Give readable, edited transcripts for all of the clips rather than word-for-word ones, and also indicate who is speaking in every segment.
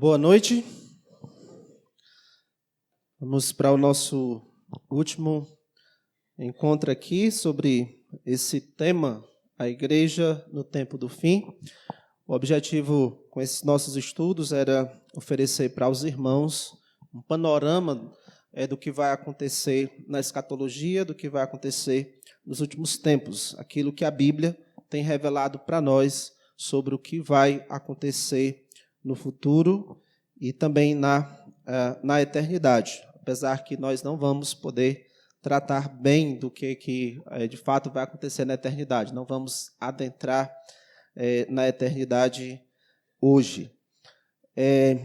Speaker 1: Boa noite. Vamos para o nosso último encontro aqui sobre esse tema, a igreja no tempo do fim. O objetivo com esses nossos estudos era oferecer para os irmãos um panorama do que vai acontecer na escatologia, do que vai acontecer nos últimos tempos, aquilo que a Bíblia tem revelado para nós sobre o que vai acontecer no futuro e também na eternidade, apesar que nós não vamos poder tratar bem do que de fato vai acontecer na eternidade, não vamos adentrar na eternidade hoje.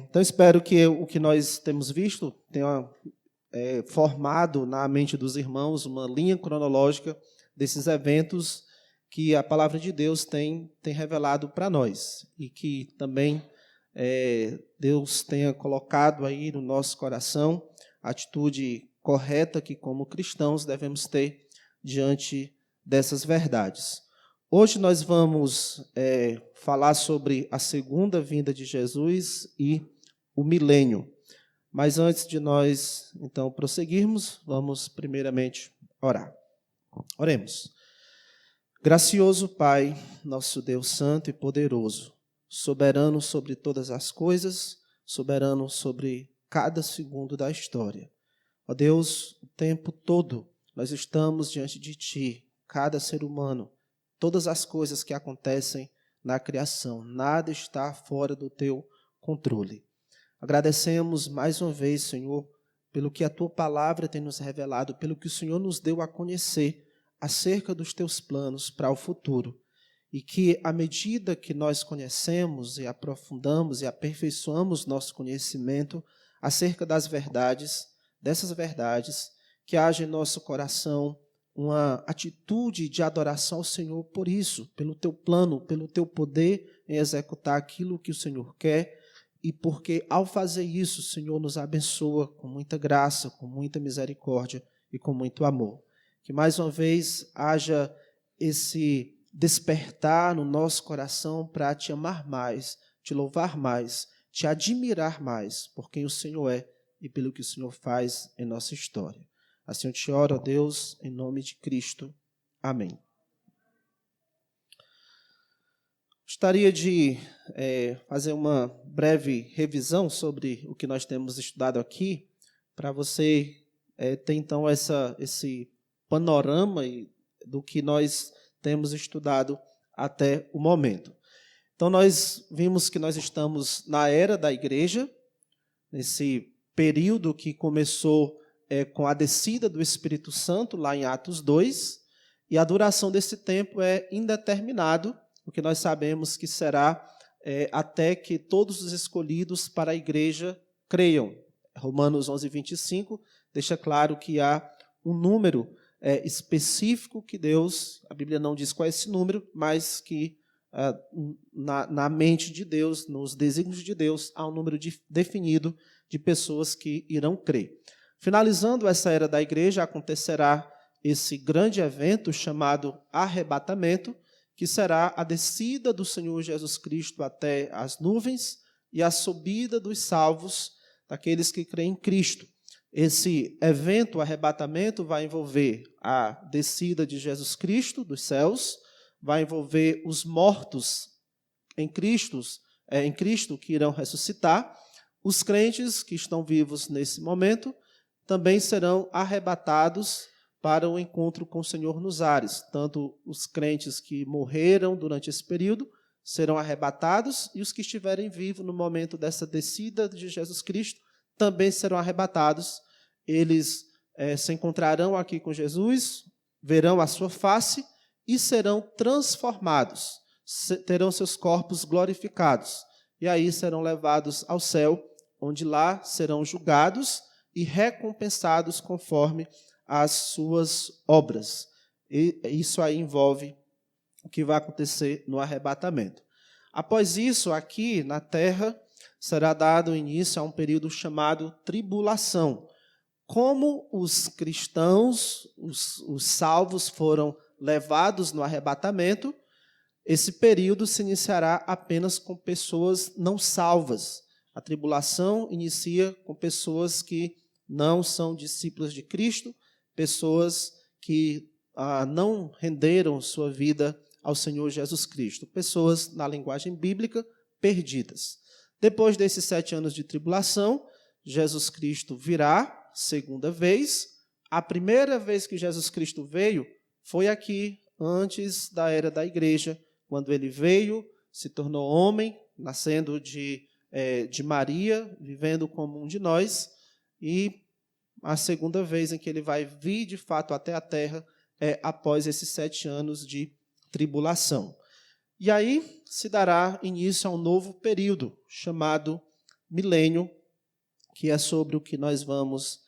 Speaker 1: Então, espero que o que nós temos visto tenha formado na mente dos irmãos uma linha cronológica desses eventos que a palavra de Deus tem revelado para nós e que também Deus tenha colocado aí no nosso coração a atitude correta que, como cristãos, devemos ter diante dessas verdades. Hoje nós vamos falar sobre a segunda vinda de Jesus e o milênio. Mas antes de nós, então, prosseguirmos, vamos primeiramente orar. Oremos. Gracioso Pai, nosso Deus santo e poderoso, soberano sobre todas as coisas, soberano sobre cada segundo da história. Ó Deus, o tempo todo nós estamos diante de Ti, cada ser humano, todas as coisas que acontecem na criação, nada está fora do Teu controle. Agradecemos mais uma vez, Senhor, pelo que a Tua palavra tem nos revelado, pelo que o Senhor nos deu a conhecer acerca dos Teus planos para o futuro. E que, à medida que nós conhecemos e aprofundamos e aperfeiçoamos nosso conhecimento acerca das verdades, dessas verdades, que haja em nosso coração uma atitude de adoração ao Senhor por isso, pelo Teu plano, pelo Teu poder em executar aquilo que o Senhor quer, e porque, ao fazer isso, o Senhor nos abençoa com muita graça, com muita misericórdia e com muito amor. Que, mais uma vez, haja esse despertar no nosso coração para Te amar mais, Te louvar mais, Te admirar mais por quem o Senhor é e pelo que o Senhor faz em nossa história. Assim eu te oro, ó Deus, em nome de Cristo. Amém. Gostaria de fazer uma breve revisão sobre o que nós temos estudado aqui, para você ter então esse panorama do que nós temos estudado até o momento. Então, nós vimos que nós estamos na era da igreja, nesse período que começou com a descida do Espírito Santo, lá em Atos 2, e a duração desse tempo é indeterminado, o que nós sabemos que será até que todos os escolhidos para a igreja creiam. Romanos 11, 25 deixa claro que há um número específico que Deus, a Bíblia não diz qual é esse número, mas que na mente de Deus, nos desígnios de Deus, há um número definido de pessoas que irão crer. Finalizando essa era da igreja, acontecerá esse grande evento chamado arrebatamento, que será a descida do Senhor Jesus Cristo até as nuvens e a subida dos salvos, daqueles que creem em Cristo. Esse evento, o arrebatamento, vai envolver a descida de Jesus Cristo dos céus, vai envolver os mortos em Cristo que irão ressuscitar. Os crentes que estão vivos nesse momento também serão arrebatados para o encontro com o Senhor nos ares. Tanto os crentes que morreram durante esse período serão arrebatados e os que estiverem vivos no momento dessa descida de Jesus Cristo também serão arrebatados. Eles se encontrarão aqui com Jesus, verão a sua face e serão transformados, terão seus corpos glorificados. E aí serão levados ao céu, onde lá serão julgados e recompensados conforme as suas obras. E isso aí envolve o que vai acontecer no arrebatamento. Após isso, aqui na terra, será dado início a um período chamado tribulação. Como os cristãos, os salvos foram levados no arrebatamento, esse período se iniciará apenas com pessoas não salvas. A tribulação inicia com pessoas que não são discípulos de Cristo, pessoas que não renderam sua vida ao Senhor Jesus Cristo, pessoas, na linguagem bíblica, perdidas. Depois desses 7 anos de tribulação, Jesus Cristo virá segunda vez. A primeira vez que Jesus Cristo veio foi aqui, antes da era da igreja, quando ele veio, se tornou homem, nascendo de Maria, vivendo como um de nós, e a segunda vez em que ele vai vir, de fato, até a terra, é após esses 7 anos de tribulação. E aí se dará início a um novo período, chamado milênio, que é sobre o que nós vamos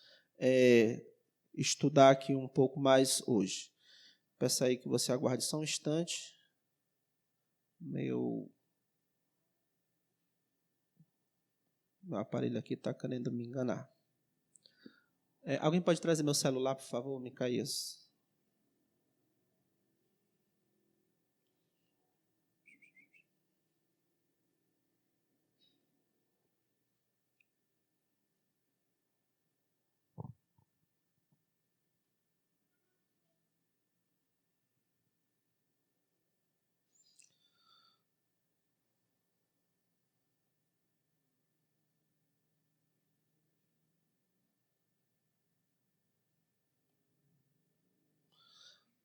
Speaker 1: estudar aqui um pouco mais hoje. Peço aí que você aguarde só um instante. Meu aparelho aqui está querendo me enganar. Alguém pode trazer meu celular, por favor, Micaías?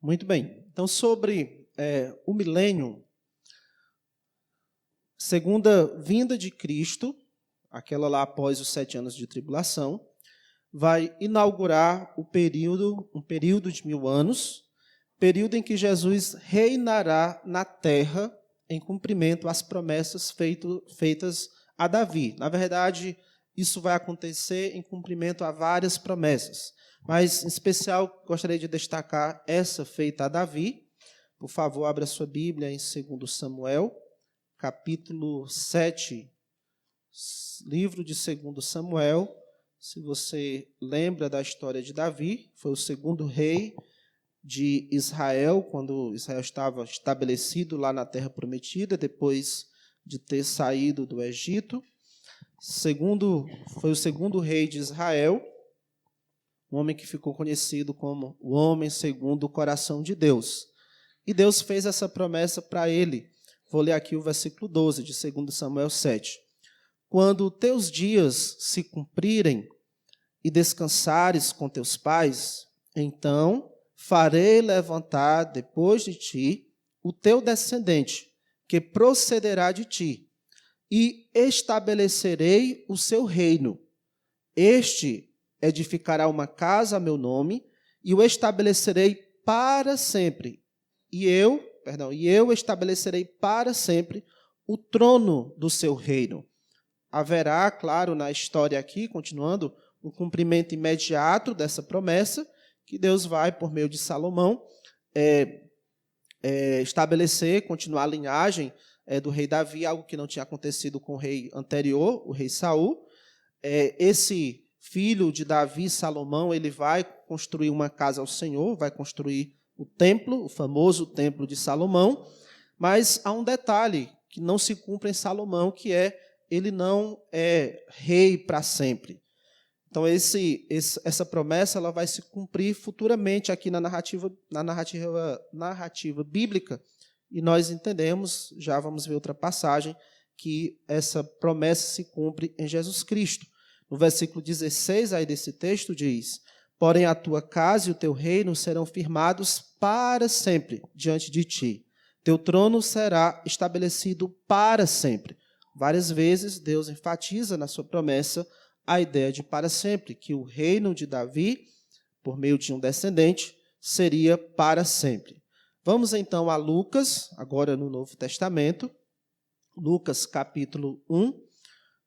Speaker 1: Muito bem. Então, sobre o milênio, segunda vinda de Cristo, aquela lá após os 7 anos de tribulação, vai inaugurar um período de 1000 anos, período em que Jesus reinará na terra em cumprimento às promessas feitas a Davi. Na verdade, isso vai acontecer em cumprimento a várias promessas, mas, em especial, gostaria de destacar essa feita a Davi. Por favor, abra sua Bíblia em 2 Samuel, capítulo 7, livro de 2 Samuel. Se você lembra da história de Davi, foi o segundo rei de Israel, quando Israel estava estabelecido lá na Terra Prometida, depois de ter saído do Egito. Foi o segundo rei de Israel, um homem que ficou conhecido como o homem segundo o coração de Deus. E Deus fez essa promessa para ele. Vou ler aqui o versículo 12 de 2 Samuel 7. Quando teus dias se cumprirem e descansares com teus pais, então farei levantar depois de ti o teu descendente, que procederá de ti, e estabelecerei o seu reino. Este edificará uma casa a meu nome, e o estabelecerei para sempre. E eu estabelecerei para sempre o trono do seu reino. Haverá, claro, na história aqui, continuando, um cumprimento imediato dessa promessa, que Deus vai, por meio de Salomão, estabelecer, continuar a linhagem do rei Davi, algo que não tinha acontecido com o rei anterior, o rei Saul. Esse filho de Davi, Salomão, ele vai construir uma casa ao Senhor, vai construir o templo, o famoso templo de Salomão, mas há um detalhe que não se cumpre em Salomão, que ele não é rei para sempre. Então, essa promessa ela vai se cumprir futuramente aqui na narrativa bíblica, e nós entendemos, já vamos ver outra passagem, que essa promessa se cumpre em Jesus Cristo. No versículo 16 aí desse texto diz: porém a tua casa e o teu reino serão firmados para sempre diante de ti. Teu trono será estabelecido para sempre. Várias vezes Deus enfatiza na sua promessa a ideia de para sempre, que o reino de Davi, por meio de um descendente, seria para sempre. Vamos então a Lucas, agora no Novo Testamento, Lucas capítulo 1,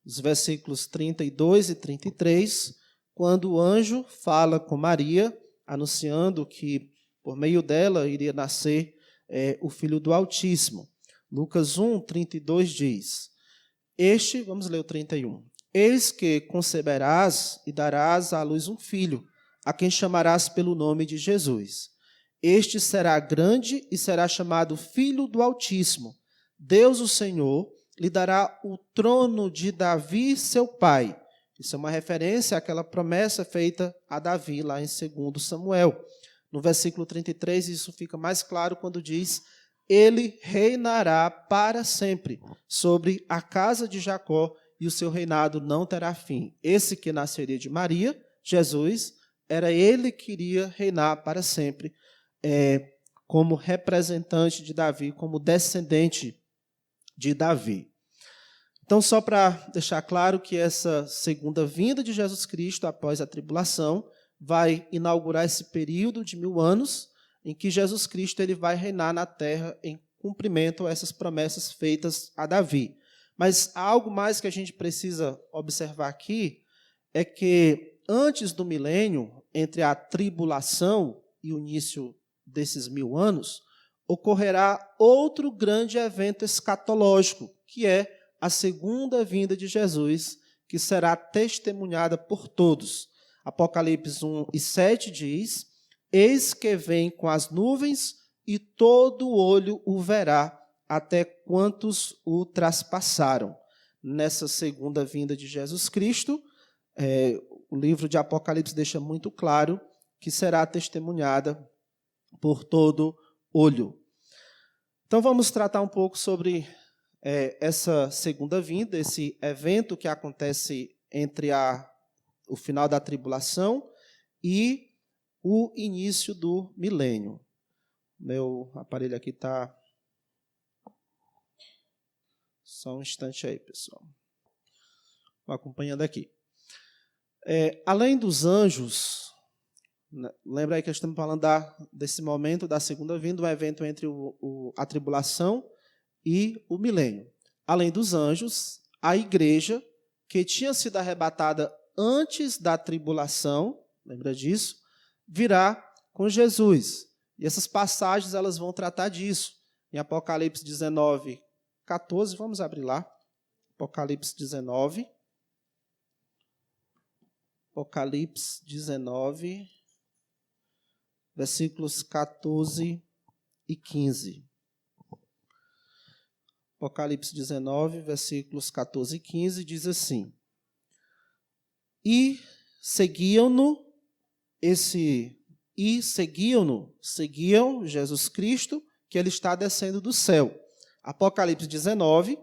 Speaker 1: os versículos 32 e 33, quando o anjo fala com Maria, anunciando que por meio dela iria nascer o Filho do Altíssimo. Lucas 1, 32 diz, vamos ler o 31, eis que conceberás e darás à luz um filho, a quem chamarás pelo nome de Jesus. Este será grande e será chamado Filho do Altíssimo. Deus, o Senhor, lhe dará o trono de Davi, seu pai. Isso é uma referência àquela promessa feita a Davi, lá em 2 Samuel. No versículo 33, isso fica mais claro quando diz: ele reinará para sempre sobre a casa de Jacó, e o seu reinado não terá fim. Esse que nasceria de Maria, Jesus, era ele que iria reinar para sempre, como representante de Davi, como descendente de Davi. Então, só para deixar claro que essa segunda vinda de Jesus Cristo após a tribulação vai inaugurar esse período de 1000 anos em que Jesus Cristo ele vai reinar na terra em cumprimento a essas promessas feitas a Davi. Mas há algo mais que a gente precisa observar aqui, é que antes do milênio, entre a tribulação e o início desses 1000 anos, ocorrerá outro grande evento escatológico, que é a segunda vinda de Jesus, que será testemunhada por todos. Apocalipse 1:7 diz: eis que vem com as nuvens, e todo olho o verá, até quantos o traspassaram. Nessa segunda vinda de Jesus Cristo, o livro de Apocalipse deixa muito claro que será testemunhada por todo olho. Então vamos tratar um pouco sobre essa segunda vinda, esse evento que acontece entre o final da tribulação e o início do milênio. Meu aparelho aqui está... Só um instante aí, pessoal. Vou acompanhando aqui. Além dos anjos, lembra aí que estamos falando desse momento da segunda vinda, um evento entre a tribulação e o milênio. Além dos anjos, a igreja, que tinha sido arrebatada antes da tribulação, lembra disso, virá com Jesus. E essas passagens elas vão tratar disso. Em Apocalipse 19:14, vamos abrir lá. Apocalipse 19. Apocalipse 19, versículos 14 e 15. Apocalipse 19, versículos 14 e 15, diz assim: seguiam Jesus Cristo, que ele está descendo do céu. Apocalipse 19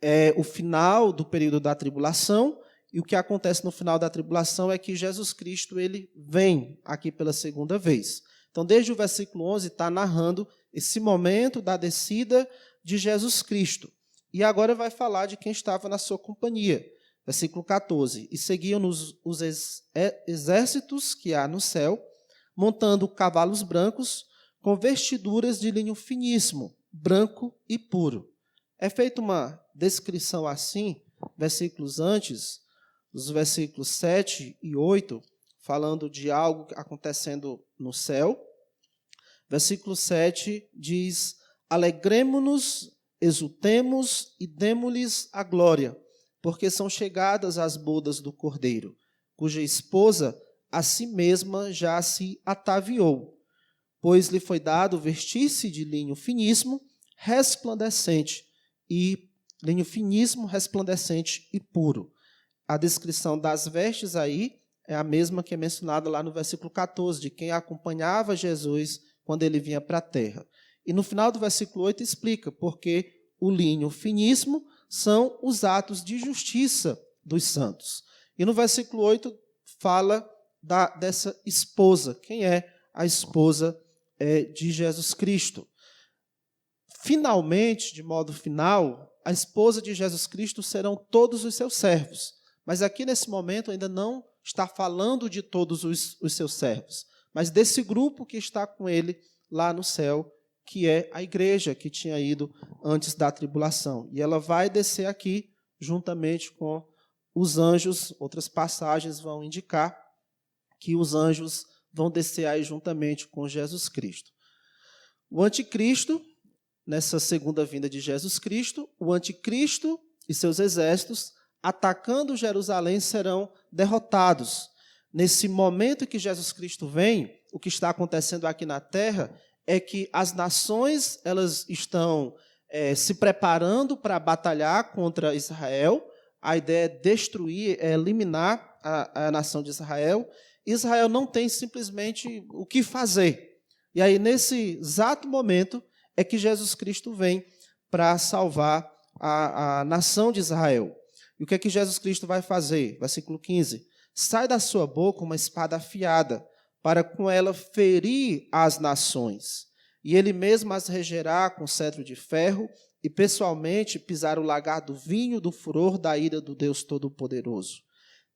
Speaker 1: é o final do período da tribulação, e o que acontece no final da tribulação é que Jesus Cristo ele vem aqui pela segunda vez. Então, desde o versículo 11, está narrando esse momento da descida de Jesus Cristo. E agora vai falar de quem estava na sua companhia. Versículo 14. E seguiam-nos os exércitos que há no céu, montando cavalos brancos, com vestiduras de linho finíssimo, branco e puro. É feita uma descrição assim, versículos antes, os versículos 7 e 8, falando de algo acontecendo no céu. Versículo 7 diz: alegremo-nos, exultemos e demo-lhes a glória, porque são chegadas as bodas do Cordeiro, cuja esposa a si mesma já se ataviou, pois lhe foi dado vestir-se de linho finíssimo, resplandecente e puro. A descrição das vestes aí é a mesma que é mencionada lá no versículo 14, de quem acompanhava Jesus quando ele vinha para a terra. E no final do versículo 8 explica porque o linho finíssimo são os atos de justiça dos santos. E no versículo 8 fala dessa esposa. Quem é a esposa de Jesus Cristo? Finalmente, de modo final, a esposa de Jesus Cristo serão todos os seus servos. Mas aqui nesse momento ainda não está falando de todos os seus servos, mas desse grupo que está com ele lá no céu, que é a igreja que tinha ido antes da tribulação. E ela vai descer aqui juntamente com os anjos. Outras passagens vão indicar que os anjos vão descer aí juntamente com Jesus Cristo. O anticristo, nessa segunda vinda de Jesus Cristo, o anticristo e seus exércitos, atacando Jerusalém, serão derrotados. Nesse momento que Jesus Cristo vem, o que está acontecendo aqui na terra é que as nações elas estão se preparando para batalhar contra Israel. A ideia é destruir, é eliminar a nação de Israel. Israel não tem simplesmente o que fazer. E aí, nesse exato momento, é que Jesus Cristo vem para salvar a nação de Israel. E o que é que Jesus Cristo vai fazer? Versículo 15. Sai da sua boca uma espada afiada, para com ela ferir as nações. E ele mesmo as regerá com cetro de ferro, e pessoalmente pisar o lagar do vinho do furor da ira do Deus Todo-Poderoso.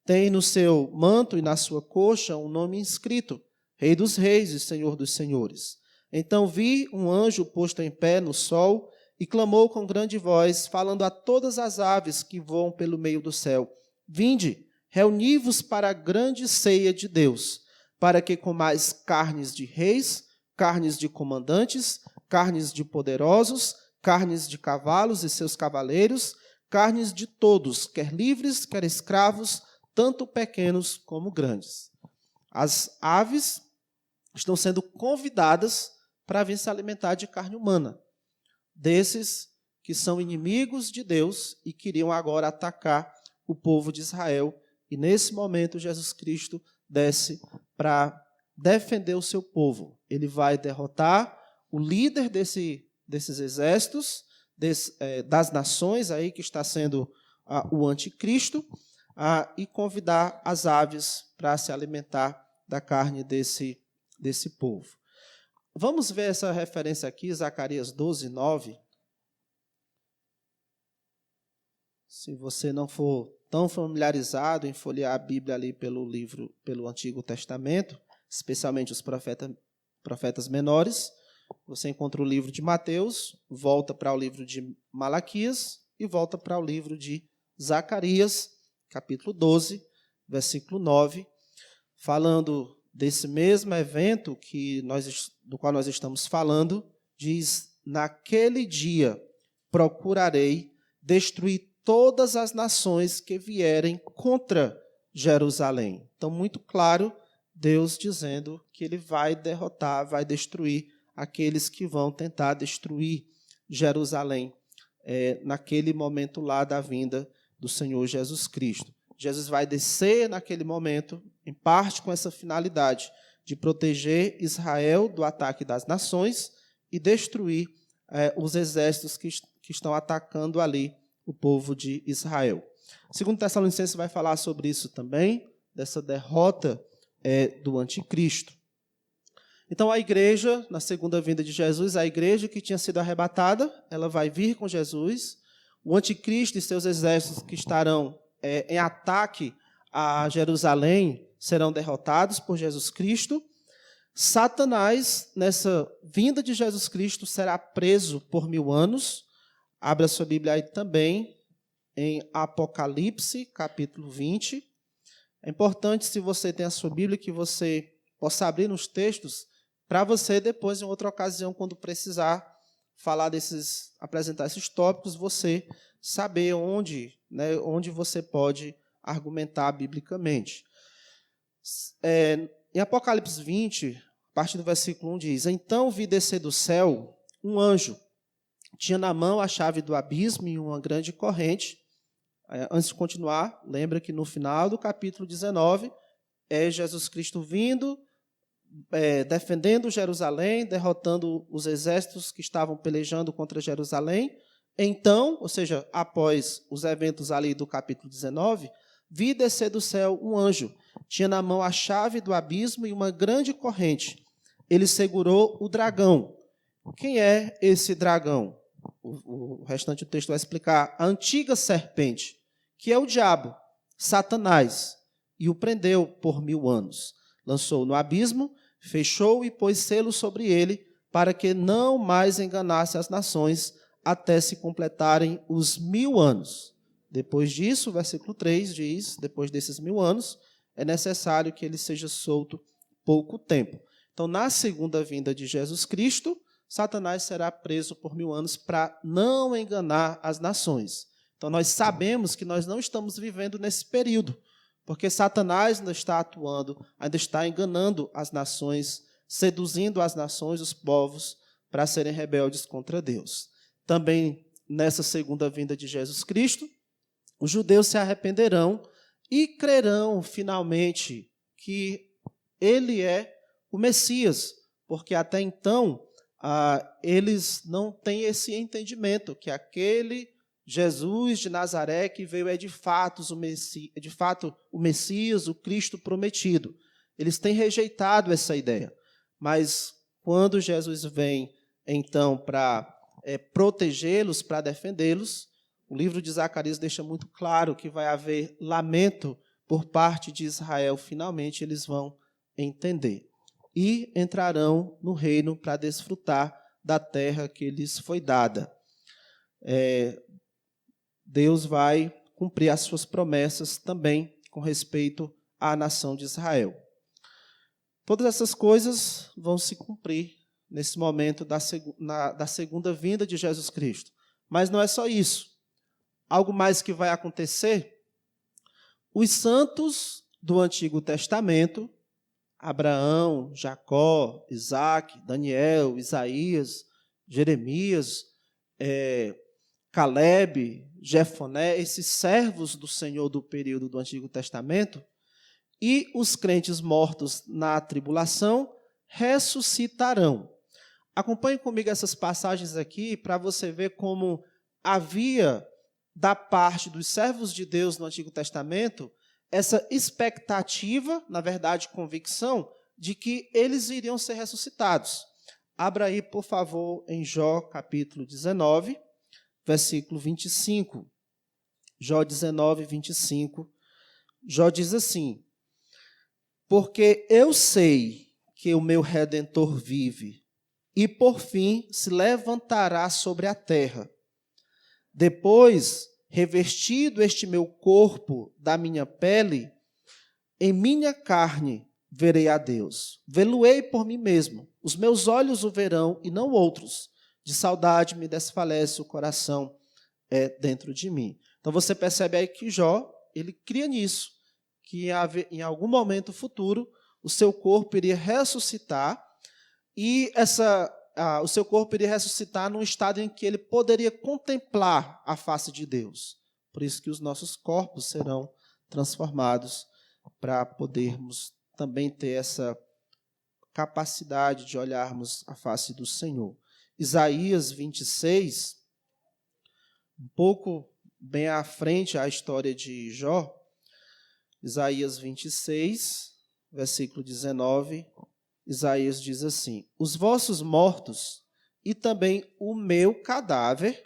Speaker 1: Tem no seu manto e na sua coxa um nome inscrito, Rei dos Reis e Senhor dos Senhores. Então vi um anjo posto em pé no sol, e clamou com grande voz, falando a todas as aves que voam pelo meio do céu: Vinde, reuni-vos para a grande ceia de Deus, para que comais carnes de reis, carnes de comandantes, carnes de poderosos, carnes de cavalos e seus cavaleiros, carnes de todos, quer livres, quer escravos, tanto pequenos como grandes. As aves estão sendo convidadas para vir se alimentar de carne humana, desses que são inimigos de Deus e queriam agora atacar o povo de Israel. E nesse momento Jesus Cristo desce para defender o seu povo. Ele vai derrotar o líder desses exércitos, das nações aí que está sendo o anticristo, e convidar as aves para se alimentar da carne desse povo. Vamos ver essa referência aqui, Zacarias 12, 9. Se você não for tão familiarizado em folhear a Bíblia ali pelo Antigo Testamento, especialmente os profetas menores, você encontra o livro de Mateus, volta para o livro de Malaquias e volta para o livro de Zacarias, capítulo 12, versículo 9, falando desse mesmo evento do qual nós estamos falando, diz: naquele dia procurarei destruir todas as nações que vierem contra Jerusalém. Então, muito claro, Deus dizendo que ele vai derrotar, vai destruir aqueles que vão tentar destruir Jerusalém, naquele momento lá da vinda do Senhor Jesus Cristo. Jesus vai descer naquele momento, em parte com essa finalidade de proteger Israel do ataque das nações e destruir os exércitos que estão atacando ali o povo de Israel. Segundo Tessalonicenses vai falar sobre isso também, dessa derrota do anticristo. Então, a igreja, na segunda vinda de Jesus, a igreja que tinha sido arrebatada, ela vai vir com Jesus. O anticristo e seus exércitos que estarão em ataque a Jerusalém serão derrotados por Jesus Cristo. Satanás, nessa vinda de Jesus Cristo, será preso por 1000 anos. Abra sua Bíblia aí também, em Apocalipse, capítulo 20. É importante, se você tem a sua Bíblia, que você possa abrir nos textos, para você depois, em outra ocasião, quando precisar apresentar esses tópicos, você saber onde você pode argumentar biblicamente. Em Apocalipse 20, a partir do versículo 1, diz: Então vi descer do céu um anjo, tinha na mão a chave do abismo e uma grande corrente. Antes de continuar, lembra que no final do capítulo 19, é Jesus Cristo vindo, defendendo Jerusalém, derrotando os exércitos que estavam pelejando contra Jerusalém. Então, ou seja, após os eventos ali do capítulo 19, vi descer do céu um anjo, tinha na mão a chave do abismo e uma grande corrente. Ele segurou o dragão. Quem é esse dragão? O restante do texto vai explicar. A antiga serpente, que é o diabo, Satanás, e o prendeu por 1000 anos. Lançou no abismo, fechou e pôs selo sobre ele, para que não mais enganasse as nações, até se completarem os 1000 anos. Depois disso, o versículo 3 diz, depois desses 1000 anos, é necessário que ele seja solto pouco tempo. Então, na segunda vinda de Jesus Cristo, Satanás será preso por 1000 anos para não enganar as nações. Então, nós sabemos que nós não estamos vivendo nesse período, porque Satanás ainda está atuando, ainda está enganando as nações, seduzindo as nações, os povos, para serem rebeldes contra Deus. também nessa segunda vinda de Jesus Cristo, os judeus se arrependerão e crerão finalmente que ele é o Messias, porque até então eles não têm esse entendimento que aquele Jesus de Nazaré que veio é de fato o Messias, o Cristo prometido. Eles têm rejeitado essa ideia, mas quando Jesus vem então para protegê-los, para defendê-los, o livro de Zacarias deixa muito claro que vai haver lamento por parte de Israel. Finalmente eles vão entender e entrarão no reino para desfrutar da terra que lhes foi dada. Deus vai cumprir as suas promessas também com respeito à nação de Israel. Todas essas coisas vão se cumprir nesse momento da segunda vinda de Jesus Cristo. Mas não é só isso. Algo mais que vai acontecer, os santos do Antigo Testamento, Abraão, Jacó, Isaac, Daniel, Isaías, Jeremias, Caleb, Jefoné, esses servos do Senhor do período do Antigo Testamento, e os crentes mortos na tribulação ressuscitarão. Acompanhe comigo essas passagens aqui para você ver como havia da parte dos servos de Deus no Antigo Testamento essa expectativa, na verdade, convicção, de que eles iriam ser ressuscitados. Abra aí, por favor, em Jó, capítulo 19, versículo 25. Jó 19, 25. Jó diz assim: porque eu sei que o meu Redentor vive, e por fim se levantará sobre a terra. Depois, revestido este meu corpo da minha pele, em minha carne verei a Deus. Vê-lo-ei por mim mesmo. Os meus olhos o verão e não outros. De saudade me desfalece o coração dentro de mim. Então você percebe aí que Jó, ele cria nisso, que em algum momento futuro o seu corpo iria ressuscitar e o seu corpo iria ressuscitar num estado em que ele poderia contemplar a face de Deus. Por isso que os nossos corpos serão transformados para podermos também ter essa capacidade de olharmos a face do Senhor. Isaías 26, um pouco bem à frente à história de Jó, Isaías 26, versículo 19, Isaías diz assim: os vossos mortos e também o meu cadáver,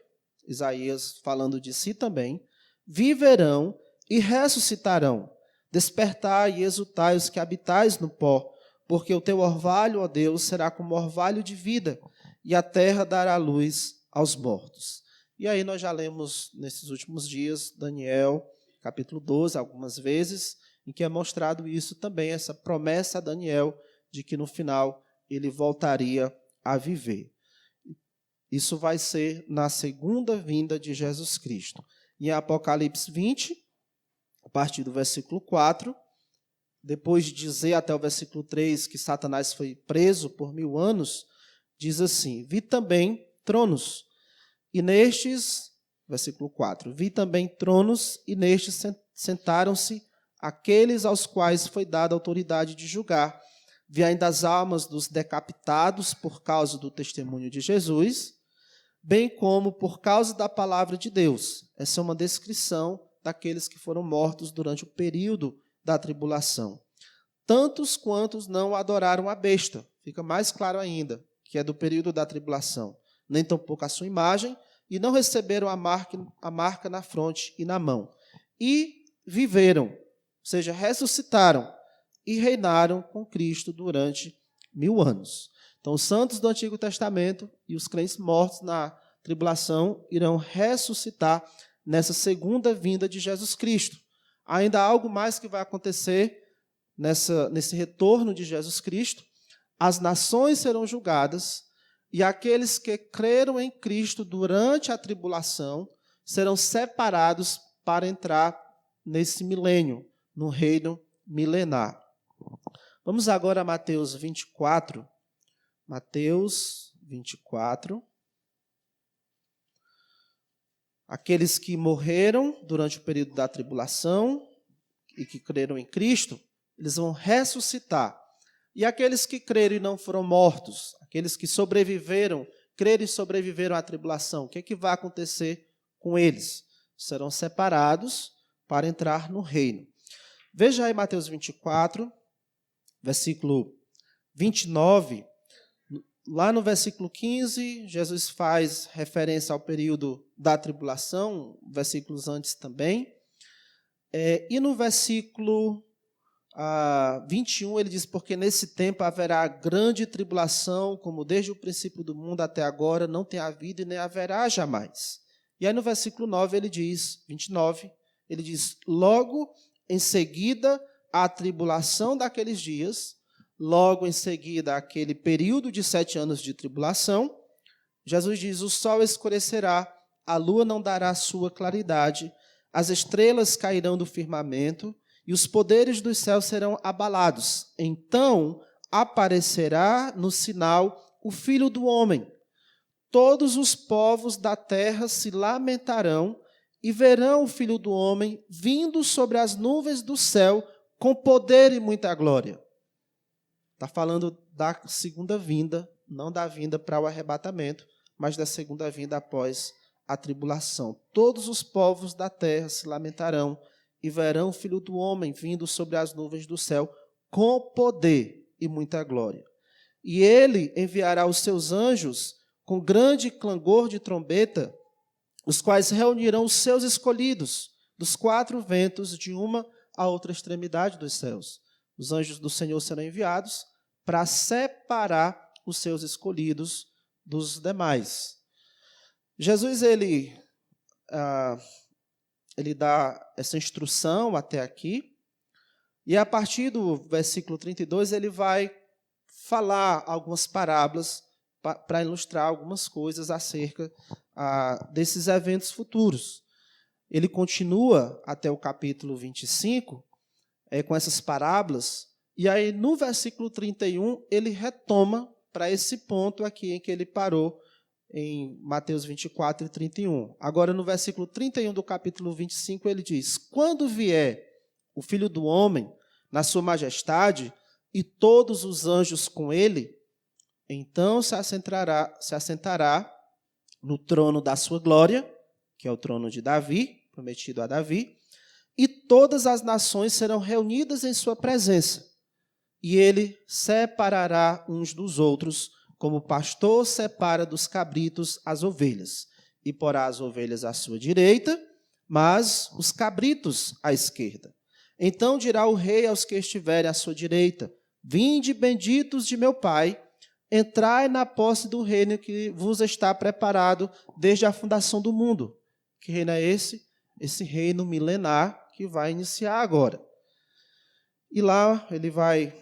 Speaker 1: Isaías falando de si também, viverão e ressuscitarão. Despertai e exultai os que habitais no pó, porque o teu orvalho, ó Deus, será como orvalho de vida, e a terra dará luz aos mortos. E aí nós já lemos nesses últimos dias, Daniel, capítulo 12, algumas vezes, em que é mostrado isso também, essa promessa a Daniel, de que no final ele voltaria a viver. Isso vai ser na segunda vinda de Jesus Cristo. Em Apocalipse 20, a partir do versículo 4, depois de dizer até o versículo 3 que Satanás foi preso por 1000 anos, diz assim: vi também tronos, e nestes, versículo 4, vi também tronos, e nestes sentaram-se aqueles aos quais foi dada a autoridade de julgar. Vi ainda as almas dos decapitados por causa do testemunho de Jesus, bem como por causa da palavra de Deus. Essa é uma descrição daqueles que foram mortos durante o período da tribulação. Tantos quantos não adoraram a besta, fica mais claro ainda, que é do período da tribulação, nem tampouco a sua imagem, e não receberam a marca na fronte e na mão. E viveram, ou seja, ressuscitaram, e reinaram com Cristo durante 1000 anos. Então, os santos do Antigo Testamento e os crentes mortos na tribulação irão ressuscitar nessa segunda vinda de Jesus Cristo. Ainda há algo mais que vai acontecer nesse retorno de Jesus Cristo. As nações serão julgadas e aqueles que creram em Cristo durante a tribulação serão separados para entrar nesse milênio, no reino milenar. Vamos agora a Mateus 24. Mateus 24. aqueles que morreram durante o período da tribulação e que creram em Cristo, eles vão ressuscitar. E aqueles que creram e não foram mortos, aqueles que sobreviveram, creram e sobreviveram à tribulação, o que é que vai acontecer com eles? Serão separados para entrar no reino. Veja aí Mateus 24, versículo 29. Lá no versículo 15, Jesus faz referência ao período da tribulação, versículos antes também. E no versículo 21, ele diz, porque nesse tempo haverá grande tribulação, como desde o princípio do mundo até agora não tem havido e nem haverá jamais. E aí no versículo 9, ele diz, 29, ele diz, logo em seguida a tribulação daqueles dias, logo em seguida aquele período de 7 anos de tribulação, Jesus diz, o sol escurecerá, a lua não dará sua claridade, as estrelas cairão do firmamento e os poderes dos céus serão abalados. Então aparecerá no sinal o Filho do Homem. Todos os povos da terra se lamentarão e verão o Filho do Homem vindo sobre as nuvens do céu com poder e muita glória. Está falando da segunda vinda, não da vinda para o arrebatamento, mas da segunda vinda após a tribulação. Todos os povos da terra se lamentarão e verão o Filho do Homem vindo sobre as nuvens do céu com poder e muita glória. E ele enviará os seus anjos com grande clangor de trombeta, os quais reunirão os seus escolhidos dos 4 ventos de uma a outra extremidade dos céus. Os anjos do Senhor serão enviados para separar os seus escolhidos dos demais. Jesus, ele dá essa instrução até aqui, e a partir do versículo 32, ele vai falar algumas parábolas para ilustrar algumas coisas acerca desses eventos futuros. Ele continua até o capítulo 25 com essas parábolas, e aí no versículo 31 ele retoma para esse ponto aqui em que ele parou em Mateus 24 e 31. Agora no versículo 31 do capítulo 25 ele diz, quando vier o Filho do Homem na sua majestade e todos os anjos com ele, então se assentará no trono da sua glória, que é o trono de Davi, prometido a Davi, e todas as nações serão reunidas em sua presença. E ele separará uns dos outros, como o pastor separa dos cabritos as ovelhas, e porá as ovelhas à sua direita, mas os cabritos à esquerda. Então dirá o rei aos que estiverem à sua direita, vinde benditos de meu Pai, entrai na posse do reino que vos está preparado desde a fundação do mundo. Que reino é esse? Esse reino milenar que vai iniciar agora. E lá ele vai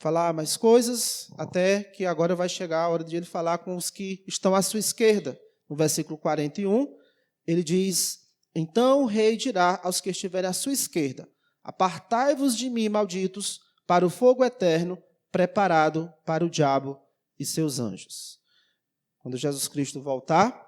Speaker 1: falar mais coisas, até que agora vai chegar a hora de ele falar com os que estão à sua esquerda. No versículo 41, ele diz, então o rei dirá aos que estiverem à sua esquerda, apartai-vos de mim, malditos, para o fogo eterno, preparado para o diabo e seus anjos. Quando Jesus Cristo voltar,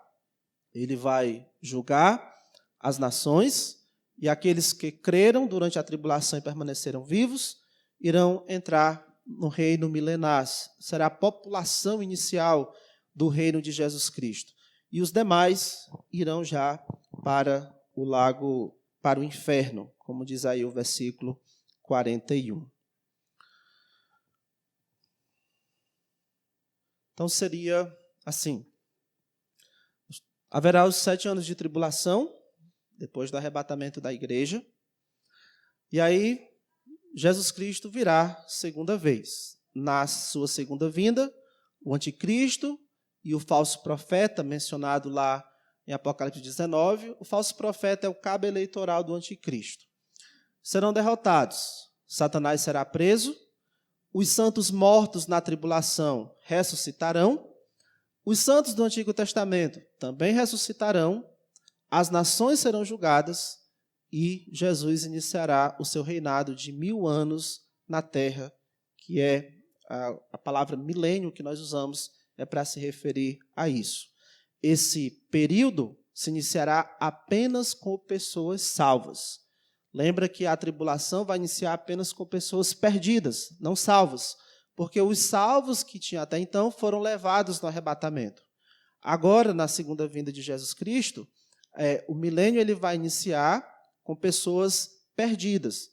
Speaker 1: ele vai julgar as nações, e aqueles que creram durante a tribulação e permaneceram vivos, irão entrar no reino milenar. Será a população inicial do reino de Jesus Cristo. E os demais irão já para o lago, para o inferno, como diz aí o versículo 41. Então seria assim, haverá os 7 anos de tribulação, depois do arrebatamento da igreja, e aí Jesus Cristo virá segunda vez. Na sua segunda vinda, o anticristo e o falso profeta, mencionado lá em Apocalipse 19, o falso profeta é o cabo eleitoral do anticristo. Serão derrotados, Satanás será preso, os santos mortos na tribulação ressuscitarão, os santos do Antigo Testamento também ressuscitarão, as nações serão julgadas e Jesus iniciará o seu reinado de 1000 anos na terra, que é a palavra milênio que nós usamos, é para se referir a isso. Esse período se iniciará apenas com pessoas salvas. Lembra que a tribulação vai iniciar apenas com pessoas perdidas, não salvas, porque os salvos que tinha até então foram levados no arrebatamento. Agora, na segunda vinda de Jesus Cristo, o milênio ele vai iniciar com pessoas perdidas,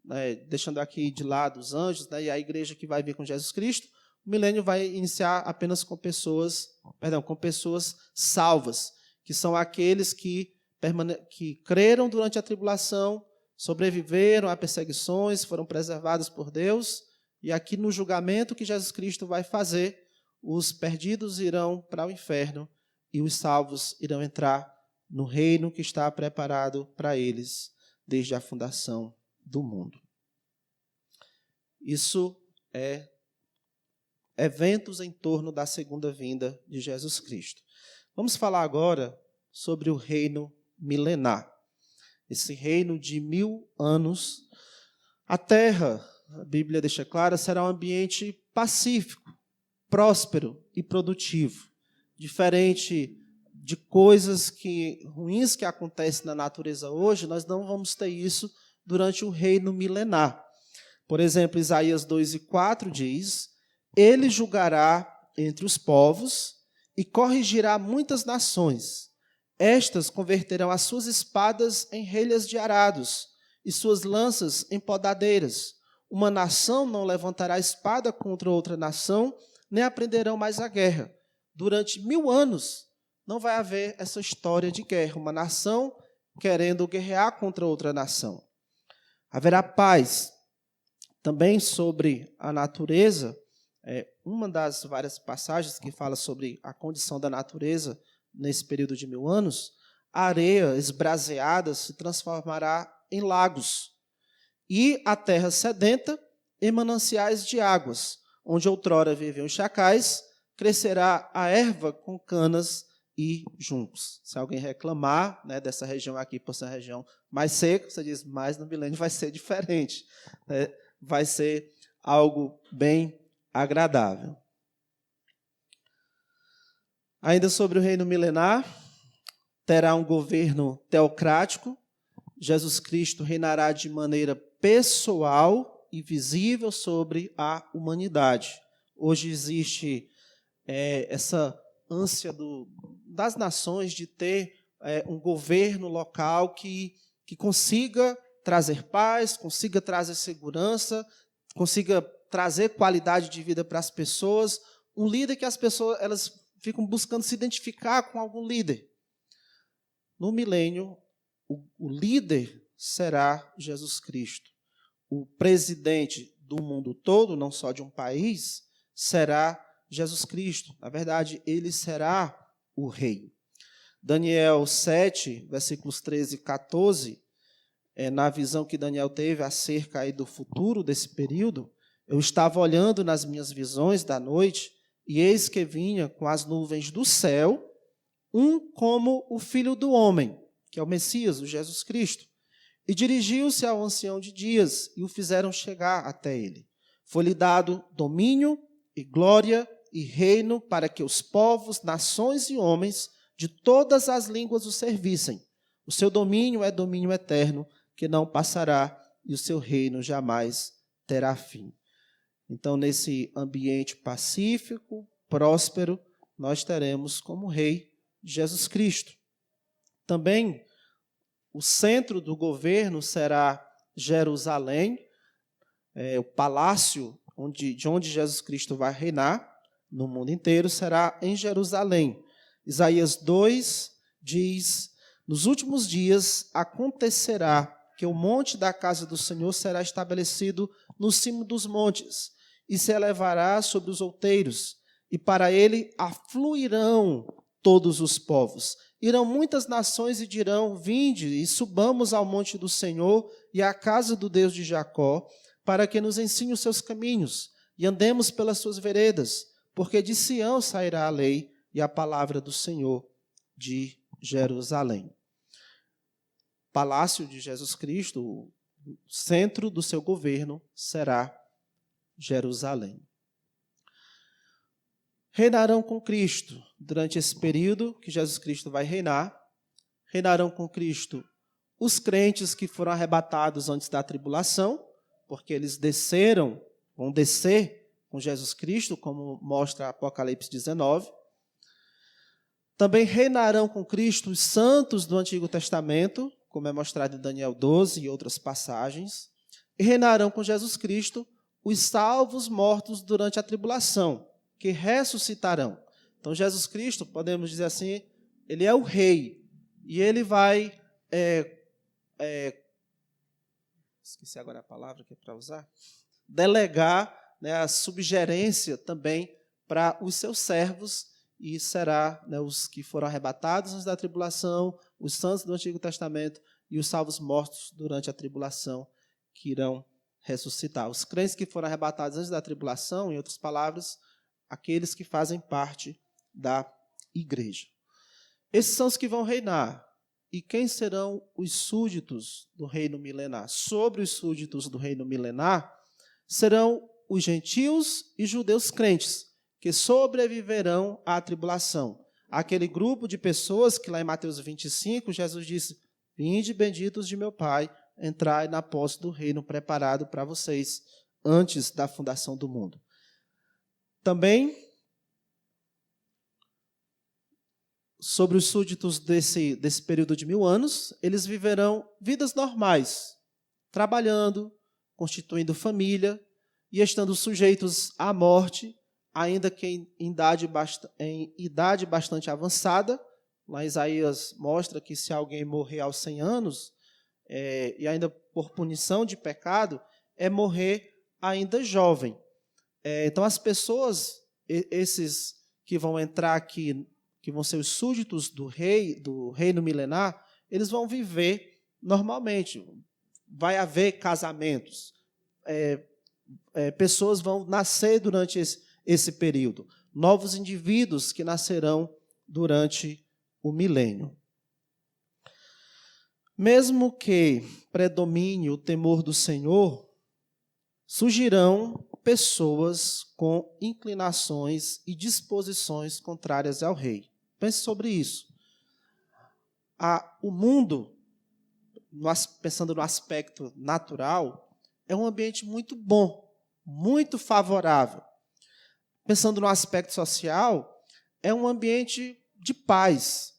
Speaker 1: né, deixando aqui de lado os anjos, né, e a igreja que vai vir com Jesus Cristo. O milênio vai iniciar apenas com pessoas salvas, que são aqueles que creram durante a tribulação, sobreviveram a perseguições, foram preservados por Deus, e aqui no julgamento que Jesus Cristo vai fazer, os perdidos irão para o inferno e os salvos irão entrar no reino que está preparado para eles desde a fundação do mundo. Isso é eventos em torno da segunda vinda de Jesus Cristo. Vamos falar agora sobre o reino milenar. Esse reino de 1000 anos. A terra, a Bíblia deixa clara, será um ambiente pacífico, próspero e produtivo. Diferente de coisas ruins que acontecem na natureza hoje, nós não vamos ter isso durante o reino milenar. Por exemplo, Isaías 2:4 diz: Ele julgará entre os povos e corrigirá muitas nações. Estas converterão as suas espadas em relhas de arados e suas lanças em podadeiras. Uma nação não levantará espada contra outra nação, nem aprenderão mais a guerra. Durante 1000 anos não vai haver essa história de guerra, uma nação querendo guerrear contra outra nação. Haverá paz. Também sobre a natureza, uma das várias passagens que fala sobre a condição da natureza nesse período de 1000 anos, a areia esbraseada se transformará em lagos, e a terra sedenta em mananciais de águas, onde outrora viviam chacais, crescerá a erva com canas e juncos. Se alguém reclamar, né, dessa região aqui, por ser uma região mais seca, você diz, mas no milênio vai ser diferente, né? Vai ser algo bem agradável. Ainda sobre o reino milenar, terá um governo teocrático. Jesus Cristo reinará de maneira pessoal e visível sobre a humanidade. Hoje existe essa ânsia das nações de ter um governo local que consiga trazer paz, consiga trazer segurança, consiga trazer qualidade de vida para as pessoas. Um líder que as pessoas elas ficam buscando se identificar com algum líder. No milênio, o líder será Jesus Cristo. O presidente do mundo todo, não só de um país, será Jesus Cristo. Na verdade, ele será o rei. Daniel 7, versículos 13 e 14, na visão que Daniel teve acerca aí do futuro desse período, eu estava olhando nas minhas visões da noite, e eis que vinha com as nuvens do céu, um como o Filho do Homem, que é o Messias, o Jesus Cristo, e dirigiu-se ao ancião de dias, e o fizeram chegar até ele. Foi-lhe dado domínio e glória e reino para que os povos, nações e homens de todas as línguas o servissem. O seu domínio é domínio eterno, que não passará, e o seu reino jamais terá fim. Então, nesse ambiente pacífico, próspero, nós teremos como rei Jesus Cristo. Também, o centro do governo será Jerusalém, o palácio de onde Jesus Cristo vai reinar no mundo inteiro será em Jerusalém. Isaías 2 diz: nos últimos dias acontecerá que o monte da casa do Senhor será estabelecido no cimo dos montes, e se elevará sobre os outeiros, e para ele afluirão todos os povos. Irão muitas nações e dirão: vinde e subamos ao monte do Senhor e à casa do Deus de Jacó, para que nos ensine os seus caminhos e andemos pelas suas veredas, porque de Sião sairá a lei e a palavra do Senhor de Jerusalém. Palácio de Jesus Cristo, o centro do seu governo será Jerusalém. Reinarão com Cristo durante esse período que Jesus Cristo vai reinar reinarão com Cristo os crentes que foram arrebatados antes da tribulação, porque eles vão descer com Jesus Cristo, como mostra Apocalipse 19. Também reinarão com Cristo os santos do Antigo Testamento, como é mostrado em Daniel 12 e outras passagens. E reinarão com Jesus Cristo os salvos mortos durante a tribulação, que ressuscitarão. Então, Jesus Cristo, podemos dizer assim, ele é o rei. E ele vai... esqueci agora a palavra que é para usar. Delegar, né, a subgerência também para os seus servos, e será, né, os que foram arrebatados antes da tribulação, os santos do Antigo Testamento e os salvos mortos durante a tribulação que irão ressuscitar. Os crentes que foram arrebatados antes da tribulação, em outras palavras, aqueles que fazem parte da igreja. Esses são os que vão reinar. E quem serão os súditos do reino milenar? Sobre os súditos do reino milenar serão os gentios e judeus crentes, que sobreviverão à tribulação. Aquele grupo de pessoas que lá em Mateus 25, Jesus disse: vinde benditos de meu Pai, entrai na posse do reino preparado para vocês antes da fundação do mundo. Também, sobre os súditos desse período de 1000 anos, eles viverão vidas normais, trabalhando, constituindo família e estando sujeitos à morte, ainda que em idade bastante avançada. Lá Isaías mostra que se alguém morrer aos 100 anos, e ainda por punição de pecado, é morrer ainda jovem. Então, as pessoas, esses que vão entrar aqui, que vão ser os súditos do reino milenar, eles vão viver normalmente. Vai haver casamentos. Pessoas vão nascer durante esse período. Novos indivíduos que nascerão durante o milênio. Mesmo que predomine o temor do Senhor, surgirão pessoas com inclinações e disposições contrárias ao rei. Pense sobre isso. O mundo, pensando no aspecto natural, é um ambiente muito bom, muito favorável. Pensando no aspecto social, é um ambiente de paz.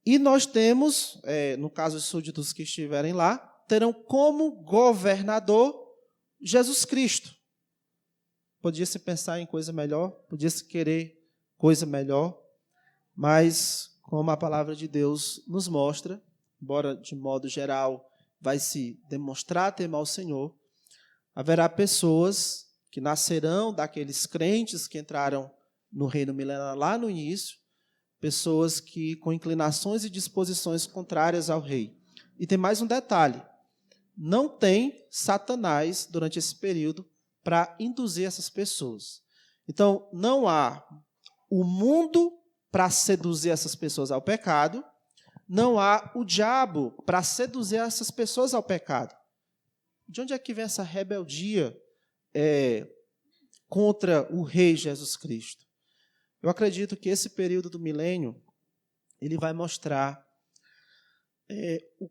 Speaker 1: E nós temos, no caso os súditos que estiverem lá, terão como governador Jesus Cristo. Podia-se pensar em coisa melhor, podia-se querer coisa melhor, mas, como a palavra de Deus nos mostra, embora de modo geral vai se demonstrar temor ao Senhor, haverá pessoas que nascerão daqueles crentes que entraram no reino milenar lá no início, pessoas que com inclinações e disposições contrárias ao rei. E tem mais um detalhe: não tem Satanás durante esse período para induzir essas pessoas. Então, não há o mundo para seduzir essas pessoas ao pecado, não há o diabo para seduzir essas pessoas ao pecado. De onde é que vem essa rebeldia contra o Rei Jesus Cristo? Eu acredito que esse período do milênio ele vai mostrar o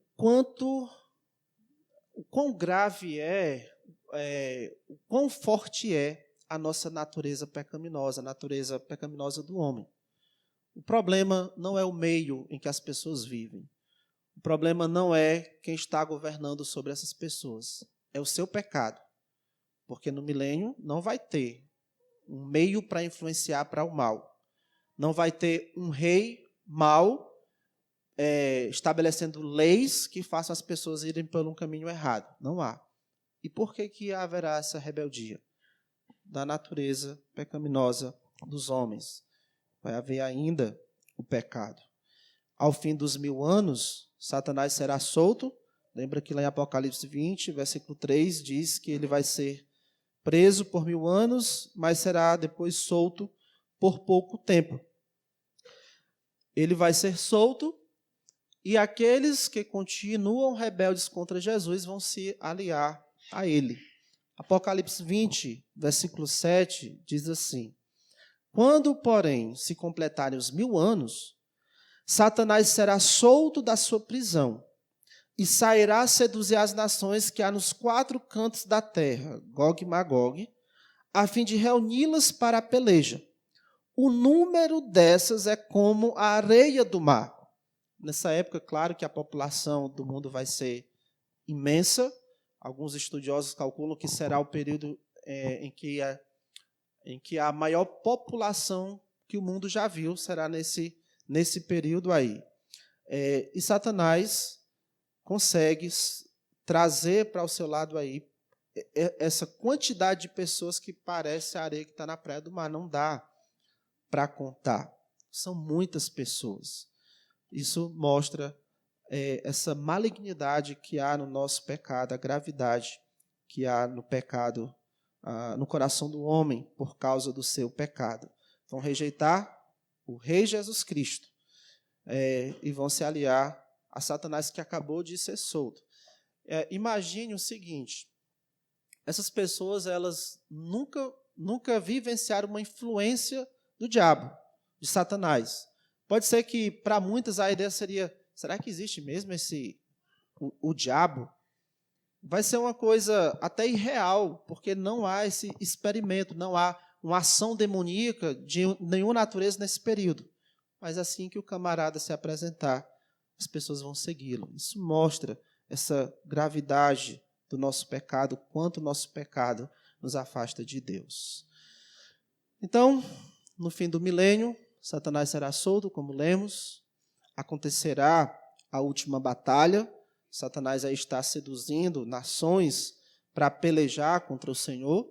Speaker 1: quão grave o quão forte é a nossa natureza pecaminosa, a natureza pecaminosa do homem. O problema não é o meio em que as pessoas vivem. O problema não é quem está governando sobre essas pessoas. É o seu pecado. Porque no milênio não vai ter um meio para influenciar para o mal. Não vai ter um rei mau estabelecendo leis que façam as pessoas irem por um caminho errado. Não há. E por que haverá essa rebeldia? Da natureza pecaminosa dos homens. Vai haver ainda o pecado. Ao fim dos 1000 anos, Satanás será solto. Lembra que lá em Apocalipse 20, versículo 3, diz que ele vai ser preso por 1000 anos, mas será depois solto por pouco tempo. Ele vai ser solto e aqueles que continuam rebeldes contra Jesus vão se aliar a ele. Apocalipse 20, versículo 7, diz assim: quando, porém, se completarem os 1000 anos, Satanás será solto da sua prisão e sairá a seduzir as nações que há nos 4 cantos da terra, Gog e Magog, a fim de reuni-las para a peleja. O número dessas é como a areia do mar. Nessa época, claro que a população do mundo vai ser imensa. Alguns estudiosos calculam que será o período em que a maior população que o mundo já viu será nesse período aí. E Satanás consegue trazer para o seu lado aí essa quantidade de pessoas que parece a areia que está na praia do mar. Não dá para contar. São muitas pessoas. Isso mostra essa malignidade que há no nosso pecado, a gravidade que há no pecado, no coração do homem por causa do seu pecado. Vão rejeitar o Rei Jesus Cristo e vão se aliar a Satanás, que acabou de ser solto. Imagine o seguinte: essas pessoas, elas nunca vivenciaram uma influência do diabo, de Satanás. Pode ser que, para muitas, a ideia seria: será que existe mesmo o diabo? Vai ser uma coisa até irreal, porque não há esse experimento, não há uma ação demoníaca de nenhuma natureza nesse período. Mas assim que o camarada se apresentar, as pessoas vão segui-lo. Isso mostra essa gravidade do nosso pecado, quanto o nosso pecado nos afasta de Deus. Então, no fim do milênio, Satanás será solto, como lemos. Acontecerá a última batalha. Satanás aí está seduzindo nações para pelejar contra o Senhor.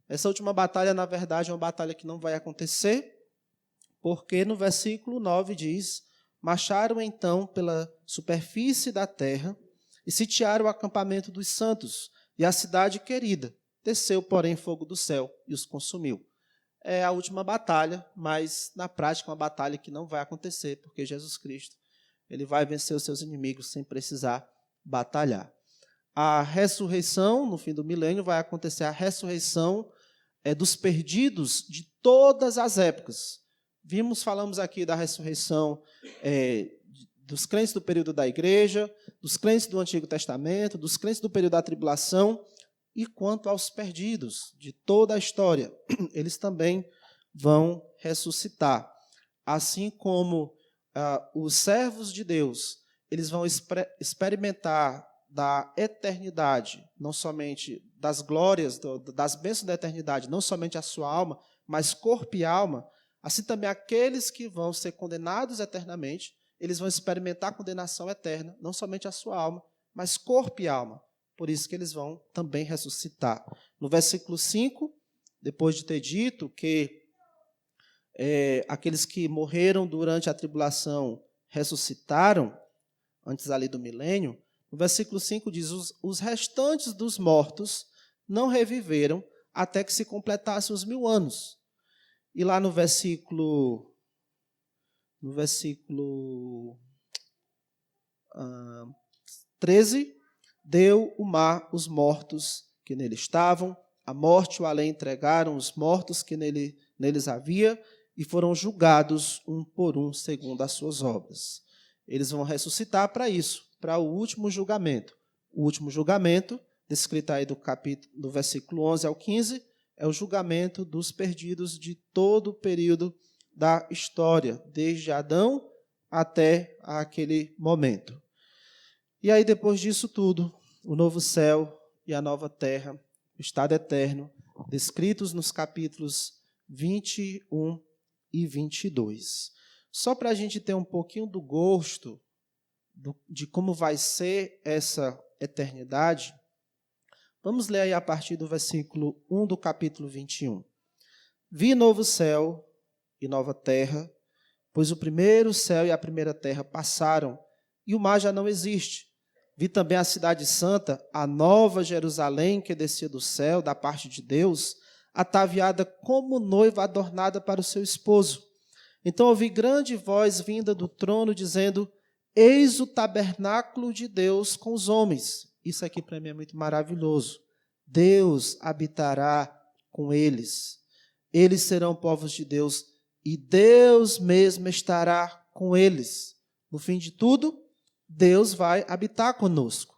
Speaker 1: Essa última batalha, na verdade, é uma batalha que não vai acontecer, porque no versículo 9 diz: marcharam então pela superfície da terra e sitiaram o acampamento dos santos e a cidade querida. Desceu, porém, fogo do céu e os consumiu. É a última batalha, mas na prática uma batalha que não vai acontecer, porque Jesus Cristo ele vai vencer os seus inimigos sem precisar batalhar. A ressurreição, no fim do milênio, vai acontecer a ressurreição dos perdidos de todas as épocas. Falamos aqui da ressurreição dos crentes do período da igreja, dos crentes do Antigo Testamento, dos crentes do período da tribulação, e quanto aos perdidos de toda a história, eles também vão ressuscitar. Assim como os servos de Deus, eles vão experimentar da eternidade, não somente das glórias, das bênçãos da eternidade, não somente a sua alma, mas corpo e alma. Assim também aqueles que vão ser condenados eternamente, eles vão experimentar a condenação eterna, não somente a sua alma, mas corpo e alma. Por isso que eles vão também ressuscitar. No versículo 5, depois de ter dito que aqueles que morreram durante a tribulação ressuscitaram, antes ali do milênio, no versículo 5 diz: os restantes dos mortos não reviveram até que se completassem os 1000 anos. E lá no versículo 13, deu o mar os mortos que nele estavam, a morte e o além entregaram os mortos que neles havia, e foram julgados um por um segundo as suas obras. Eles vão ressuscitar para isso, para o último julgamento. O último julgamento, descrito aí do versículo 11 ao 15, é o julgamento dos perdidos de todo o período da história, desde Adão até aquele momento. E aí, depois disso tudo, o novo céu e a nova terra, o estado eterno, descritos nos capítulos 21 e 22. Só para a gente ter um pouquinho do gosto de como vai ser essa eternidade, vamos ler aí a partir do versículo 1 do capítulo 21. Vi novo céu e nova terra, pois o primeiro céu e a primeira terra passaram, e o mar já não existe. Vi também a cidade santa, a nova Jerusalém, que descia do céu, da parte de Deus, ataviada como noiva adornada para o seu esposo. Então ouvi grande voz vinda do trono, dizendo: eis o tabernáculo de Deus com os homens. Isso aqui para mim é muito maravilhoso. Deus habitará com eles. Eles serão povos de Deus, e Deus mesmo estará com eles. No fim de tudo, Deus vai habitar conosco.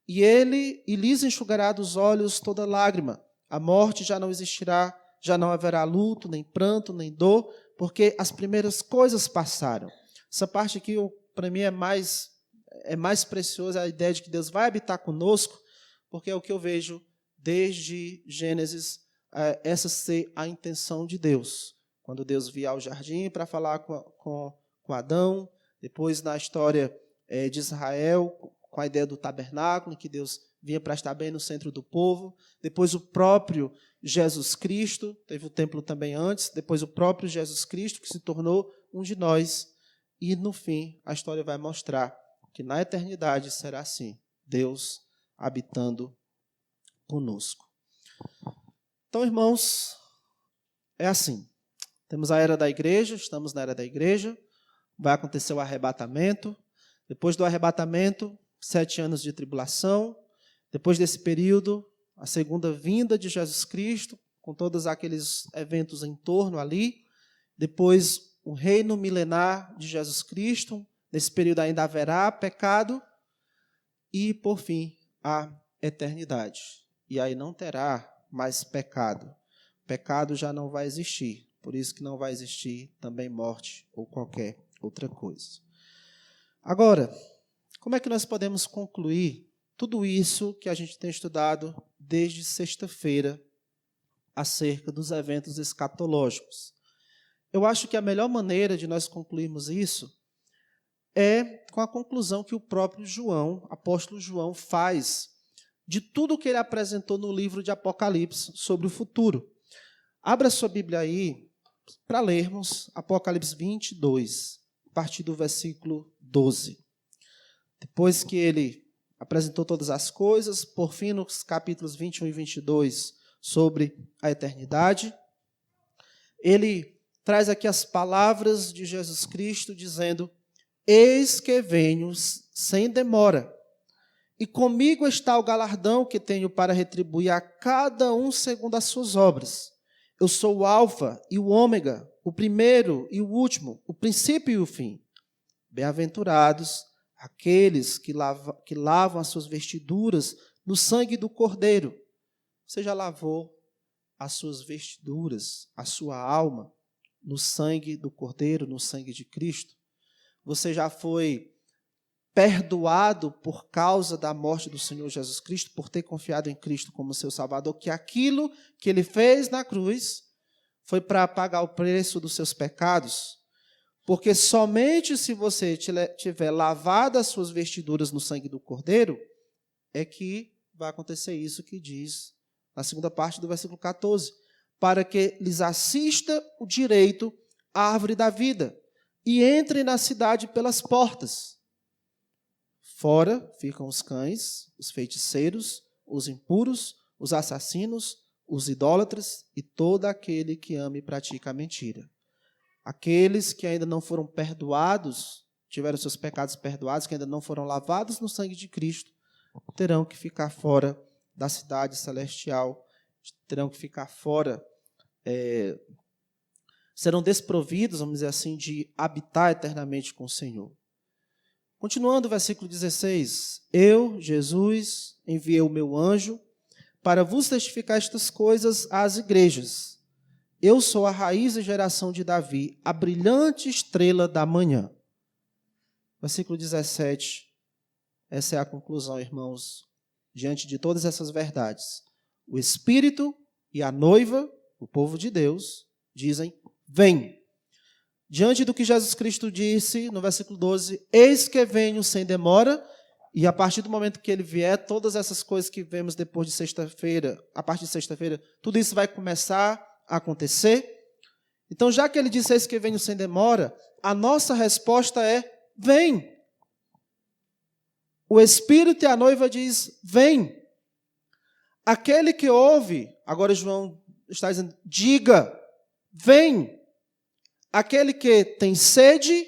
Speaker 1: E Ele lhes enxugará dos olhos toda lágrima. A morte já não existirá, já não haverá luto, nem pranto, nem dor, porque as primeiras coisas passaram. Essa parte aqui, para mim, é mais preciosa, a ideia de que Deus vai habitar conosco, porque é o que eu vejo desde Gênesis, essa ser a intenção de Deus. Quando Deus via ao jardim para falar com Adão, depois na história de Israel, com a ideia do tabernáculo, em que Deus vinha para estar bem no centro do povo, depois o próprio Jesus Cristo, teve o templo também antes, depois o próprio Jesus Cristo, que se tornou um de nós, e no fim a história vai mostrar que na eternidade será assim, Deus habitando conosco. Então, irmãos, é assim, temos a era da igreja, estamos na era da igreja, vai acontecer o arrebatamento, depois do arrebatamento, 7 anos de tribulação, depois desse período, a segunda vinda de Jesus Cristo, com todos aqueles eventos em torno ali, depois o reino milenar de Jesus Cristo, nesse período ainda haverá pecado, e, por fim, a eternidade. E aí não terá mais pecado. Pecado já não vai existir, por isso que não vai existir também morte ou qualquer outra coisa. Agora, como é que nós podemos concluir tudo isso que a gente tem estudado desde sexta-feira acerca dos eventos escatológicos? Eu acho que a melhor maneira de nós concluirmos isso é com a conclusão que o próprio João, apóstolo João, faz de tudo o que ele apresentou no livro de Apocalipse sobre o futuro. Abra sua Bíblia aí para lermos Apocalipse 22, a partir do versículo 12. Depois que ele apresentou todas as coisas, por fim, nos capítulos 21 e 22, sobre a eternidade, ele traz aqui as palavras de Jesus Cristo, dizendo: eis que venho sem demora, e comigo está o galardão que tenho para retribuir a cada um segundo as suas obras. Eu sou o Alfa e o Ômega, o primeiro e o último, o princípio e o fim. Bem-aventurados aqueles que lavam as suas vestiduras no sangue do Cordeiro. Você já lavou as suas vestiduras, a sua alma, no sangue do Cordeiro, no sangue de Cristo? Você já foi perdoado por causa da morte do Senhor Jesus Cristo, por ter confiado em Cristo como seu Salvador, que aquilo que Ele fez na cruz foi para pagar o preço dos seus pecados? Porque somente se você tiver lavado as suas vestiduras no sangue do Cordeiro, é que vai acontecer isso que diz na segunda parte do versículo 14, para que lhes assista o direito à árvore da vida e entrem na cidade pelas portas. Fora ficam os cães, os feiticeiros, os impuros, os assassinos, os idólatras e todo aquele que ama e pratica a mentira. Aqueles que ainda não foram perdoados, tiveram seus pecados perdoados, que ainda não foram lavados no sangue de Cristo, terão que ficar fora da cidade celestial, terão que ficar fora, serão desprovidos, vamos dizer assim, de habitar eternamente com o Senhor. Continuando o versículo 16, eu, Jesus, enviei o meu anjo para vos testificar estas coisas às igrejas. Eu sou a raiz e geração de Davi, a brilhante estrela da manhã. Versículo 17, essa é a conclusão, irmãos, diante de todas essas verdades. O Espírito e a noiva, o povo de Deus, dizem, vem. Diante do que Jesus Cristo disse no versículo 12, eis que venho sem demora, e a partir do momento que ele vier, todas essas coisas que vemos depois de sexta-feira, a partir de sexta-feira, tudo isso vai começar a acontecer. Então, já que ele disse, eis que venho sem demora, a nossa resposta é, vem. O Espírito e a noiva diz, vem. Aquele que ouve, agora João está dizendo, diga, vem. Aquele que tem sede,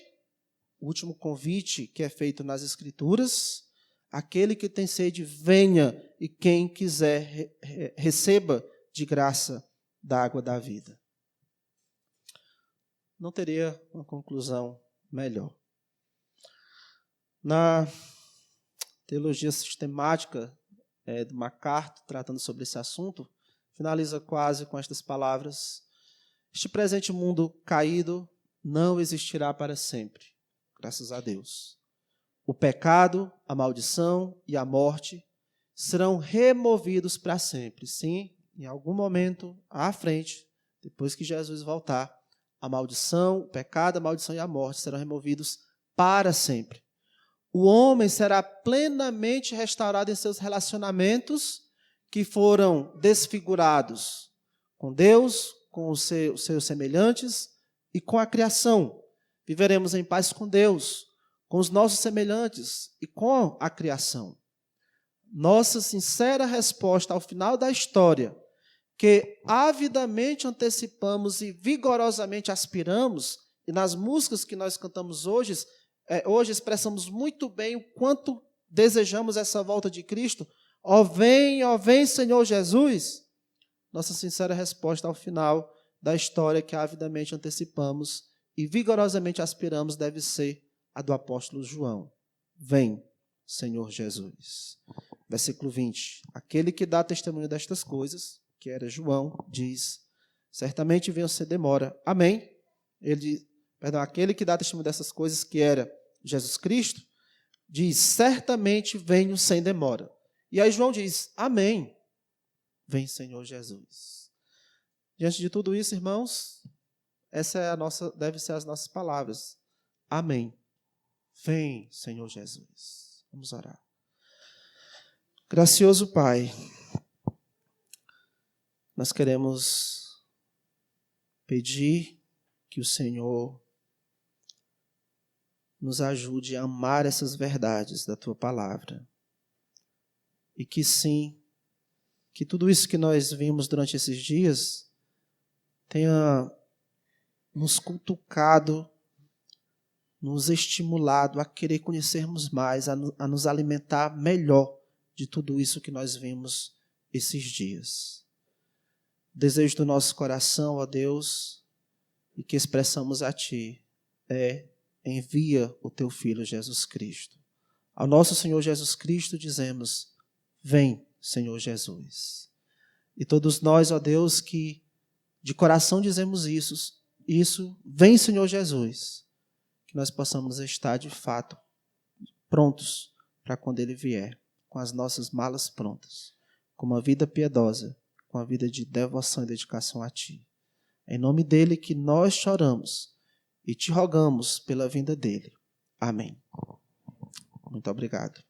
Speaker 1: o último convite que é feito nas Escrituras, aquele que tem sede, venha, e quem quiser, receba de graça da água da vida. Não teria uma conclusão melhor. Na teologia sistemática do MacArthur, tratando sobre esse assunto, finaliza quase com estas palavras: este presente mundo caído não existirá para sempre, graças a Deus. O pecado, a maldição e a morte serão removidos para sempre. Sim, em algum momento à frente, depois que Jesus voltar, a maldição, o pecado, a maldição e a morte serão removidos para sempre. O homem será plenamente restaurado em seus relacionamentos que foram desfigurados com Deus, com os seus semelhantes e com a criação. Viveremos em paz com Deus, com os nossos semelhantes e com a criação. Nossa sincera resposta ao final da história, que avidamente antecipamos e vigorosamente aspiramos, e nas músicas que nós cantamos hoje expressamos muito bem o quanto desejamos essa volta de Cristo. Ó vem, Senhor Jesus. Nossa sincera resposta ao final da história que avidamente antecipamos e vigorosamente aspiramos deve ser a do apóstolo João. Vem, Senhor Jesus. Versículo 20. Aquele que dá testemunho destas coisas, que era João, diz: certamente venho sem demora. Amém. Aquele que dá testemunho dessas coisas, que era Jesus Cristo, diz: certamente venho sem demora. E aí João diz: amém. Vem, Senhor Jesus. Diante de tudo isso, irmãos, deve ser as nossas palavras. Amém. Vem, Senhor Jesus. Vamos orar. Gracioso Pai, nós queremos pedir que o Senhor nos ajude a amar essas verdades da Tua palavra. E que sim, que tudo isso que nós vimos durante esses dias tenha nos cutucado, nos estimulado a querer conhecermos mais, a nos alimentar melhor de tudo isso que nós vimos esses dias. O desejo do nosso coração, ó Deus, e que expressamos a Ti, envia o Teu Filho Jesus Cristo. Ao nosso Senhor Jesus Cristo dizemos: vem, Senhor Jesus. E todos nós, ó Deus, que de coração dizemos isso, vem, Senhor Jesus, que nós possamos estar de fato prontos para quando Ele vier, com as nossas malas prontas, com uma vida piedosa, com uma vida de devoção e dedicação a Ti. É em nome dEle que nós choramos e Te rogamos pela vinda dEle. Amém. Muito obrigado.